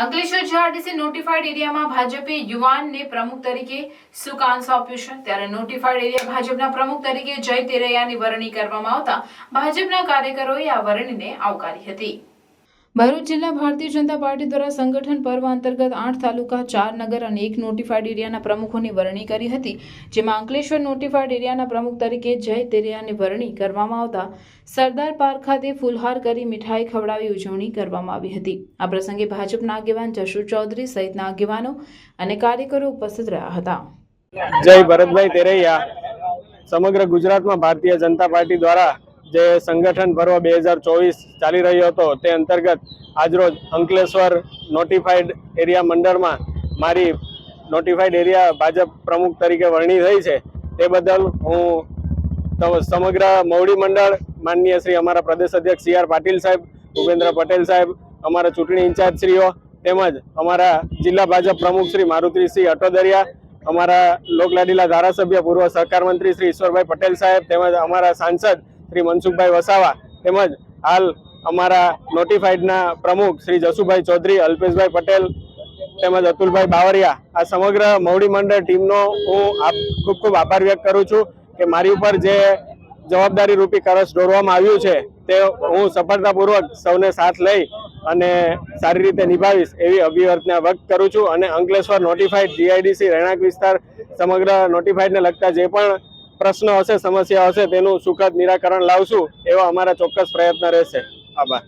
Ankleshwar GRDC notified એરિયામાં ભાજપે યુવાનને પ્રમુખ તરીકે સુકાન સોંપ્યું છે। ત્યારે નોટિફાઈડ એરિયા ભાજપના પ્રમુખ તરીકે જય તેરૈયાની વરણી કરવામાં આવતા ભાજપના કાર્યકરોએ આ વરણીને આવકારી હતી। ભરૂચ જિલ્લા ભારતીય જનતા પાર્ટી દ્વારા સંગઠન પર્વ અંતર્ગત 8 તાલુકા 4 નગર અને 1 નોટિફાઈડ એરિયાના પ્રમુખોની વરણી કરી હતી, જેમાં અંકલેશ્વર નોટિફાઈડ એરિયાના પ્રમુખ તરીકે જય તેરૈયાની વરણી કરવામાં આવતા સરદાર પાર્ક ખાતે ફૂલહાર કરી મીઠાઈ ખવડાવી ઉજવણી કરવામાં આવી હતી। આ પ્રસંગે ભાજપના આગેવાન જશુ ચૌધરી સહિતના આગેવાનો અને કાર્યકરો ઉપસ્થિત રહ્યા હતા। જય ભરતભાઈ તેરૈયા સમગ્ર ગુજરાતમાં ભારતીય જનતા પાર્ટી દ્વારા જે સંગઠન પર્વ 2024 ચાલી રહ્યો હતો તે અંતર્ગત આજરોજ અંકલેશ્વર નોટિફાઈડ એરિયા મંડળમાં મારી નોટિફાઈડ એરિયા ભાજપ પ્રમુખ તરીકે વરણી થઈ છે। તે બદલ હું સમગ્ર મવડી મંડળ માનનીય શ્રી અમારા પ્રદેશ અધ્યક્ષ CR પાટીલ સાહેબ, ભૂપેન્દ્ર પટેલ સાહેબ, અમારા ચૂંટણી ઇન્ચાર્જ શ્રીઓ તેમજ અમારા જિલ્લા ભાજપ પ્રમુખ શ્રી મારુતિસિંહ અટોદરિયા, અમારા લોકલાડીલા ધારાસભ્ય પૂર્વ સહકાર મંત્રી શ્રી ઈશ્વરભાઈ પટેલ સાહેબ તેમજ અમારા સાંસદ શ્રી મનસુખભાઈ વસાવા તેમજ હાલ અમારા નોટિફાઈડના પ્રમુખ શ્રી જશુભાઈ ચૌધરી, અલ્પેશભાઈ પટેલ તેમજ અતુલભાઈ બાવરિયા, આ સમગ્ર મવડી મંડળ ટીમનો હું ખૂબ ખૂબ આભાર વ્યક્ત કરું છું કે મારી ઉપર જે જવાબદારી રૂપી કળશ દોરવામાં આવ્યું છે તે હું સફળતાપૂર્વક સૌને સાથ લઈ અને સારી રીતે નિભાવીશ એવી અભિવર્તના વ્યક્ત કરું છું। અને અંકલેશ્વર નોટિફાઈડ જીઆઈડીસી રહેણાંક વિસ્તાર સમગ્ર નોટિફાઈડને લગતા જે પણ પ્રશ્નો હશે, સમસ્યા હશે તેનું સુખદ નિરાકરણ લાવશું એવા અમારા ચોક્કસ પ્રયત્ન રહેશે। આભાર।